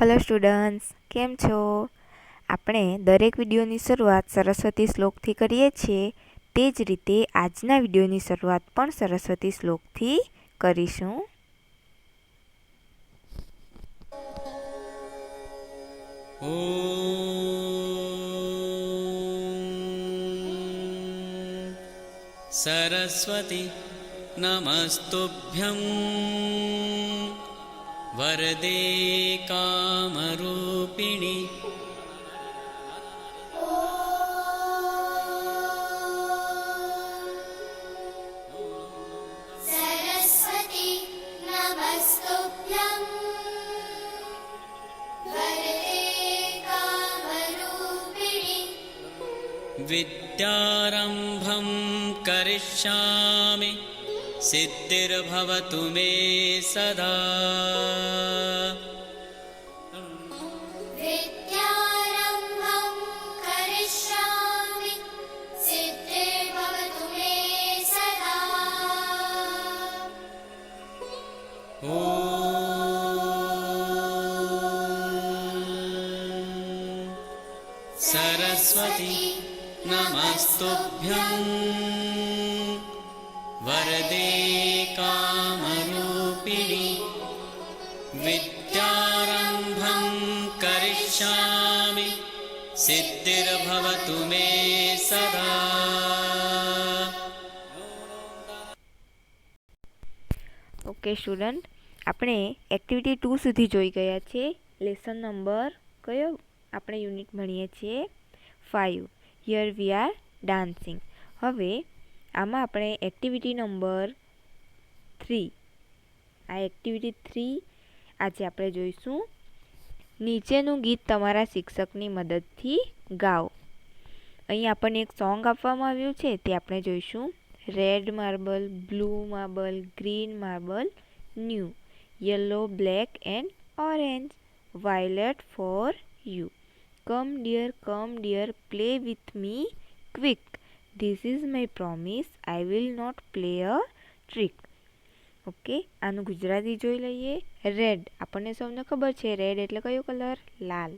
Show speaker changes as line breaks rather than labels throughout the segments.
Hello students, કેમ છો? આપણે દરેક વિડીયોની શરૂઆત સરસ્વતી શ્લોકથી કરીએ છીએ. તે જ રીતે આજના વિડીયોની શરૂઆત પણ સરસ્વતી શ્લોકથી કરીશું.
સરસ્વતી નમસ્તુભ્યં વરદે કામરૂપિણી
સરસ્વતી નમસ્તુભ્યં વરદે કામરૂપિણી
વિદ્યારંભં કરિષ્યામિ સિદ્ધિર્ભવતુ મે સદા.
વિદ્યારંભં કરિષ્યામિ સિદ્ધિર્ભવતુ મે સદા.
સરસ્વતી નમસ્તુભ્યં વરદે કામરૂપિણી વિદ્યારંભં કરિષ્યામિ સિદ્ધિર્ભવતુ મે સદા.
ઓકે સ્ટુડન્ટ, આપણે એક્ટિવિટી 2 સુધી જોઈ ગયા છે. લેસન નંબર કયો આપણે યુનિટ ભણીએ છીએ? 5. Here we are dancing. હવે આમાં આપણે એક્ટિવિટી નંબર 3, આ એક્ટિવિટી 3 આજે આપણે જોઈશું. નીચેનું ગીત તમારા શિક્ષકની મદદથી ગાઓ. અહીં આપણને એક સોંગ આપવામાં આવ્યું છે, તે આપણે જોઈશું. Red marble, blue marble, green marble, new, yellow, black and orange, violet for you. Come dear, play with me quick. This is my promise, I will not play a trick. Okay, આનું ગુજરાતી જોઈ લઈએ. Red, આપણને સૌને ખબર છે red એટલે કયો colour? લાલ.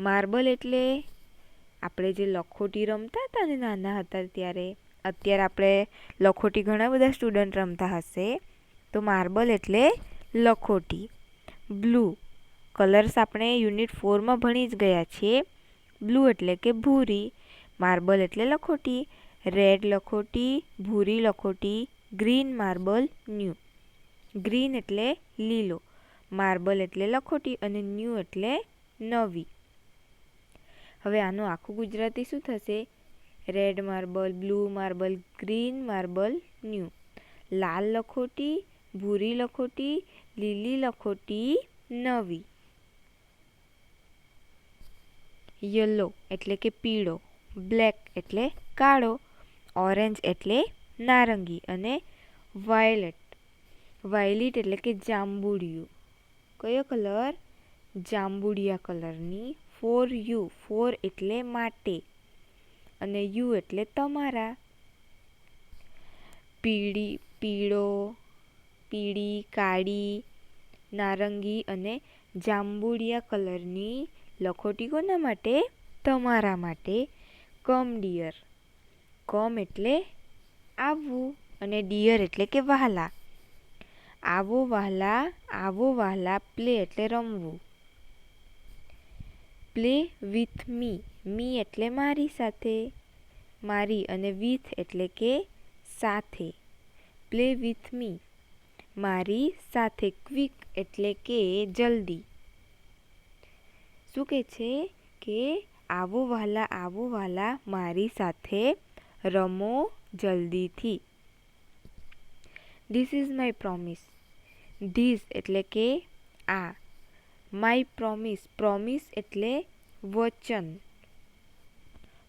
Marble એટલે આપણે જે લખોટી રમતા હતા ને નાના હતા ત્યારે. અત્યારે આપણે લખોટી ઘણા બધા સ્ટુડન્ટ રમતા હશે, તો માર્બલ એટલે લખોટી. બ્લુ કલર્સ આપણે યુનિટ 4માં ભણી જ ગયા છીએ. બ્લુ એટલે કે ભૂરી. માર્બલ એટલે લખોટી. રેડ લખોટી, ભૂરી લખોટી, ગ્રીન માર્બલ, ન્યૂ. ગ્રીન એટલે લીલો, માર્બલ એટલે લખોટી અને ન્યૂ એટલે નવી. હવે આનું આખું ગુજરાતી શું થશે? Red marble, blue marble, green marble, new. લાલ લખોટી, ભૂરી લખોટી, લીલી લખોટી, નવી. યલો એટલે કે પીળો, બ્લેક એટલે કાળો, ઓરેન્જ એટલે નારંગી અને વાયલેટ એટલે કે જાંબુડિયું. કયો કલર? જાંબુડિયા કલરની. ફોર યુ, ફોર એટલે માટે અને યુ એટલે તમારા. પીળી, કાળી, નારંગી અને જાંબુડિયા કલરની લખોટી કોના માટે? તમારા માટે. કમ ડિયર, કમ એટલે આવવું અને ડિયર એટલે કે વહાલા. આવો વહાલા, પ્લે એટલે રમવું. પ્લે વિથ મી, મી એટલે મારી સાથે, મારી અને વિથ એટલે કે સાથે. પ્લે વિથ મી, મારી સાથે. ક્વિક એટલે કે જલ્દી. શું કહે છે કે આવો વહાલા મારી સાથે રમો જલ્દીથી. This is my promise, this એટલે કે આ. માય પ્રોમિસ, પ્રોમિસ એટલે વચન.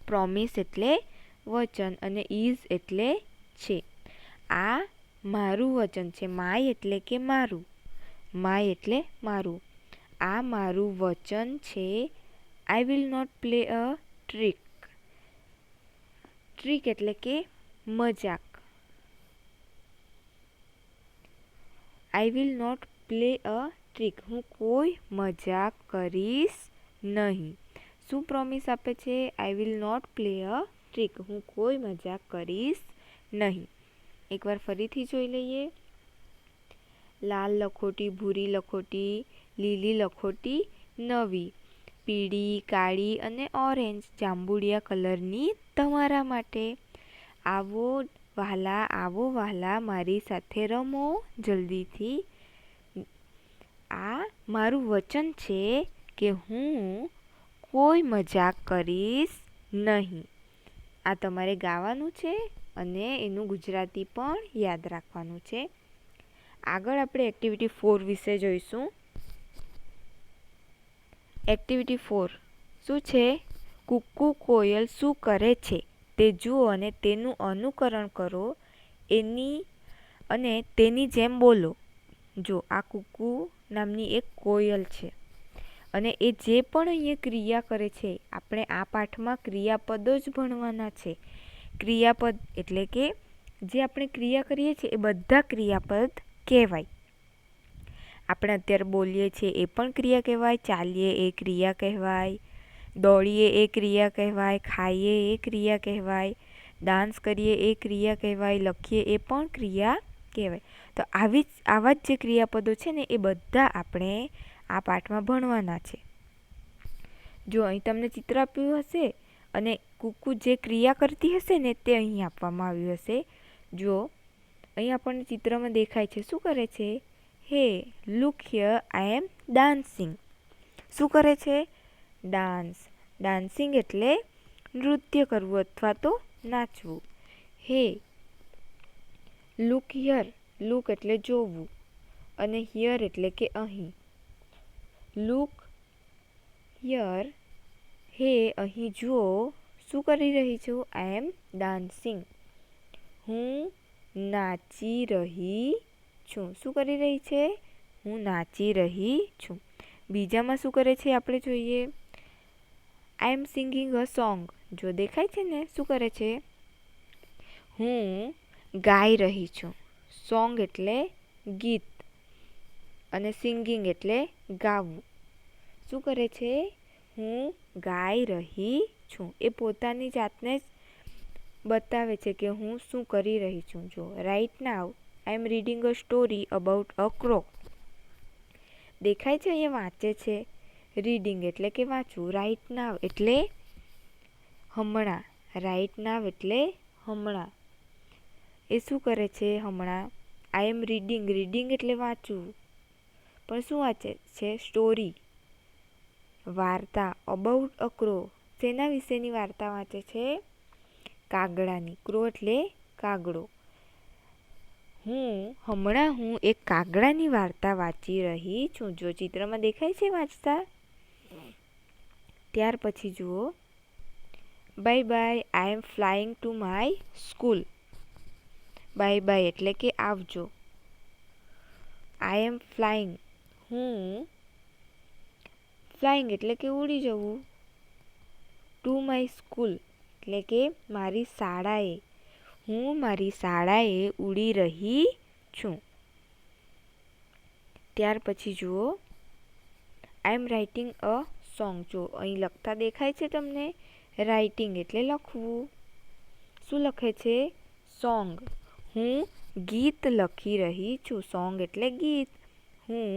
પ્રોમિસ એટલે વચન અને ઇઝ એટલે છે. આ મારું વચન છે. માય એટલે કે મારું, માય એટલે મારું. આ મારું વચન છે. I will not play a trick. Trick એટલે કે મજાક. I will not play a trick, હું કોઈ મજાક કરીશ નહીં. શું પ્રોમિસ આપે છે? I will not play a trick, હું કોઈ મજાક કરીશ નહીં. એકવાર ફરીથી જોઈ લઈએ. લાલ લખોટી, ભૂરી લખોટી, લીલી લખોટી નવી, પીળી, કાળી અને ઓરેન્જ જાંબુડિયા કલરની તમારા માટે. આવો વહાલા મારી સાથે રમો જલ્દીથી. આ મારું વચન છે કે હું કોઈ મજાક કરીશ નહીં. આ તમારે ગાવાનું છે અને એનું ગુજરાતી પણ યાદ રાખવાનું છે. આગળ આપણે એક્ટિવિટી 4 વિશે જોઈશું. એક્ટિવિટી 4 શું છે? કુકુ કોયલ શું કરે છે તે જુઓ અને તેનું અનુકરણ કરો. તેની જેમ બોલો. જો આ કુકુ નામની એક કોયલ છે અને એ જે પણ અહીંયા ક્રિયા કરે છે, આપણે આ પાઠમાં ક્રિયાપદો જ ભણવાના છે. ક્રિયાપદ એટલે કે જે આપણે ક્રિયા કરીએ છીએ એ બધા ક્રિયાપદ કહેવાય. આપણે અત્યારે બોલીએ છીએ એ પણ ક્રિયા કહેવાય, ચાલીએ એ ક્રિયા કહેવાય, દોડીએ એ ક્રિયા કહેવાય, ખાઈએ એ ક્રિયા કહેવાય, ડાન્સ કરીએ એ ક્રિયા કહેવાય, લખીએ એ પણ ક્રિયા કહેવાય. તો આવા જ જે ક્રિયાપદો છે ને એ બધા આપણે આ પાઠમાં ભણવાના છે. જો અહીં તમને ચિત્ર આપ્યું હશે અને કુકુ જે ક્રિયા કરતી હશે ને તે અહીં આપવામાં આવ્યું હશે. જો અહીં આપણને ચિત્રમાં દેખાય છે શું કરે છે? Hey look here I am dancing. શું કરે છે? ડાન્સ. ડાન્સિંગ એટલે નૃત્ય કરવું અથવા તો નાચવું. હે લુક હિયર, લુક એટલે જોવું અને હિયર એટલે કે અહીં. લુક હિયર, હે અહીં જુઓ. શું કરી રહી છું? આઈ એમ ડાન્સિંગ. હું નાચી રહી છું. શું કરી રહી છે? હું નાચી રહી છું. બીજામાં શું કરે છે આપણે જોઈએ. આઈ એમ સિંગિંગ અ સોંગ. જો દેખાય છે ને શું કરે છે? હું ગાઈ રહી છું. સોંગ એટલે ગીત અને સિંગિંગ એટલે ગાવું. શું કરે છે? હું ગાઈ રહી છું. એ પોતાની જાતને જ બતાવે છે કે હું શું કરી રહી છું. જો right now I am reading a story about a crow. દેખાય છે અહીંયા વાંચે છે. રીડિંગ એટલે કે વાંચવું. રાઈટ નાવ એટલે હમણાં. રાઈટ નાવ એટલે હમણાં. એ શું કરે છે હમણાં? આઈ એમ રીડિંગ. રીડિંગ એટલે વાંચવું. પણ શું વાંચે છે? સ્ટોરી, વાર્તા. About a crow. શેના વિશેની વાર્તા વાંચે છે? કાગડાની. ક્રો એટલે કાગડો. હું એક કાગડાની વાર્તા વાંચી રહી છું. જો ચિત્રમાં દેખાય છે વાંચતા. ત્યાર પછી જુઓ. Bye bye I am flying to my school. Bye bye એટલે કે આવજો. આઈ એમ ફ્લાઇંગ. હું ફ્લાઇંગ એટલે કે ઉડી જવું. ટુ માય સ્કૂલ એટલે કે મારી શાળાએ. હું મારી શાળાએ ઉડી રહી છું. ત્યાર પછી જુઓ. આઈ એમ રાઇટિંગ અ સોંગ. જો અહીં લખતા દેખાય છે તમને. રાઇટિંગ એટલે લખવું. શું લખે છે? સોંગ. હું ગીત લખી રહી છું. સોંગ એટલે ગીત. હું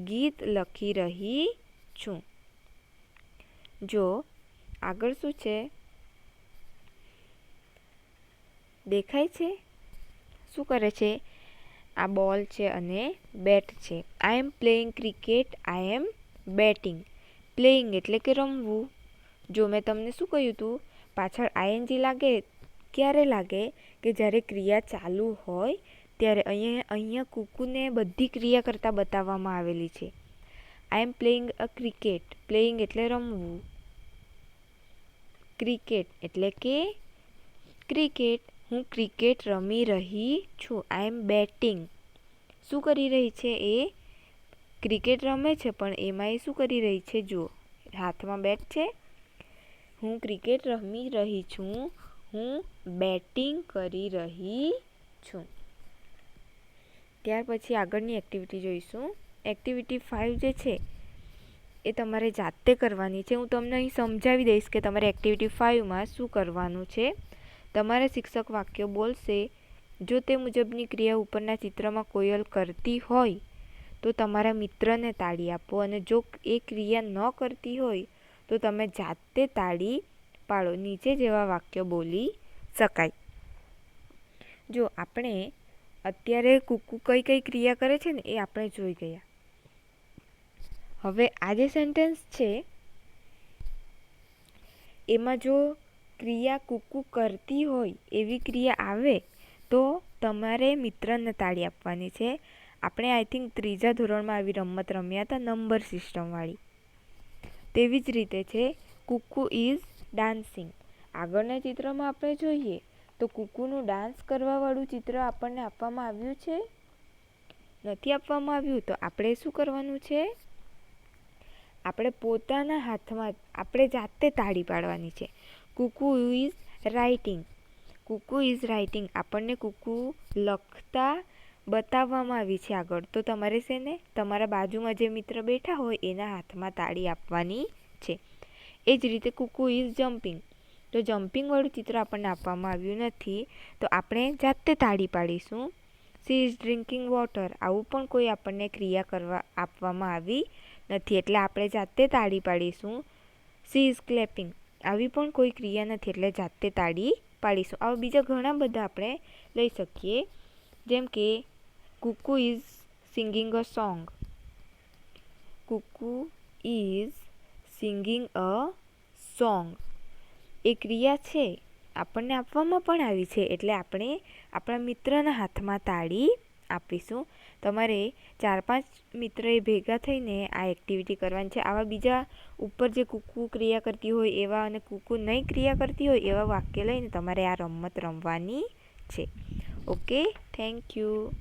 ગીત લખી રહી છું. જો આગળ શું છે? દેખાય છે? શું કરે છે? આ બોલ છે અને બેટ છે. I am playing cricket. I am batting. Playing એટલે કે રમવું. જો મેં તમને શું કહ્યું હતું? પાછળ આઈએનજી લાગે ક્યારે લાગે? કે જ્યારે ક્રિયા ચાલુ હોય ત્યારે. અહીંયા કુકુને બધી ક્રિયા કરતાં બતાવવામાં આવેલી છે. I am playing a cricket. Playing એટલે રમવું. ક્રિકેટ એટલે કે ક્રિકેટ. હું ક્રિકેટ રમી રહી છું. આઈ એમ બેટિંગ. શું કરી રહી છે એ? ક્રિકેટ રમે છે પણ એમાં એ શું કરી રહી છે? જુઓ હાથમાં બેટ છે. હું ક્રિકેટ રમી રહી છું. હું બેટિંગ કરી રહી છું. ત્યાર પછી આગળની એક્ટિવિટી જોઈશું. એક્ટિવિટી 5 જે છે એ તમારે જાતે કરવાની છે. હું તમને અહીં સમજાવી દઈશ કે તમારે એક્ટિવિટી 5માં શું કરવાનું છે. તમારે શિક્ષક વાક્ય બોલશે, જો તે મુજબની ક્રિયા ઉપરના ચિત્રમાં કોયલ કરતી હોય તો તમારા મિત્રને તાળી આપો, અને જો એ ક્રિયા ન કરતી હોય તો તમે જાતે તાળી પાડો. નીચે જેવા વાક્ય બોલી શકાય. જો આપણે અત્યારે કુકુ કઈ કઈ ક્રિયા કરે છે ને એ આપણે જોઈ ગયા. હવે આ જે સેન્ટેન્સ છે એમાં જો ક્રિયા કુકુ કરતી હોય એવી ક્રિયા આવે તો તમારે મિત્રને તાળી આપવાની છે. આપણે આઈ થિંક 3જા ધોરણમાં આવી રમત રમ્યા હતા, નંબર સિસ્ટમવાળી. તેવી જ રીતે છે કુકુ ઇઝ ડાન્સિંગ. આગળના ચિત્રમાં આપણે જોઈએ તો કુકુનું ડાન્સ કરવાવાળું ચિત્ર આપણને આપવામાં આવ્યું છે? નથી આપવામાં આવ્યું. તો આપણે શું કરવાનું છે? આપણે પોતાના હાથમાં આપણે જાતે તાળી પાડવાની છે. કુકુ is writing. Kuku is writing આપણને કુકુ લખતા બતાવવામાં આવી છે આગળ. તો તમારે છે ને તમારા બાજુમાં જે મિત્ર બેઠા હોય એના હાથમાં તાળી આપવાની છે. એ જ રીતે કુકુ ઇઝ જમ્પિંગ. તો જમ્પિંગવાળું ચિત્ર આપણને આપવામાં આવ્યું નથી, તો આપણે જાતે તાળી પાડીશું. She is drinking water. આવું પણ કોઈ આપણને ક્રિયા કરવા આપવામાં આવી નથી, એટલે આપણે જાતે તાળી પાડીશું. She is clapping. આવી પણ કોઈ ક્રિયા નથી, એટલે જાતે તાળી પાડીશું. આવા બીજા ઘણા બધા આપણે લઈ શકીએ, જેમ કે cuckoo is singing a song. Cuckoo is singing a song. એ ક્રિયા છે આપણને આપવામાં પણ આવી છે, એટલે આપણે આપણા મિત્રના હાથમાં તાળી આપીશું. તમારે 4-5 મિત્રએ ભેગા થઈને આ એક્ટિવિટી કરવાની છે. આવા બીજા ઉપર જે કુકુ ક્રિયા કરતી હોય એવા અને કુકુ નહીં ક્રિયા કરતી હોય એવા વાક્ય લઈને તમારે આ રમત રમવાની છે. Okay, thank you.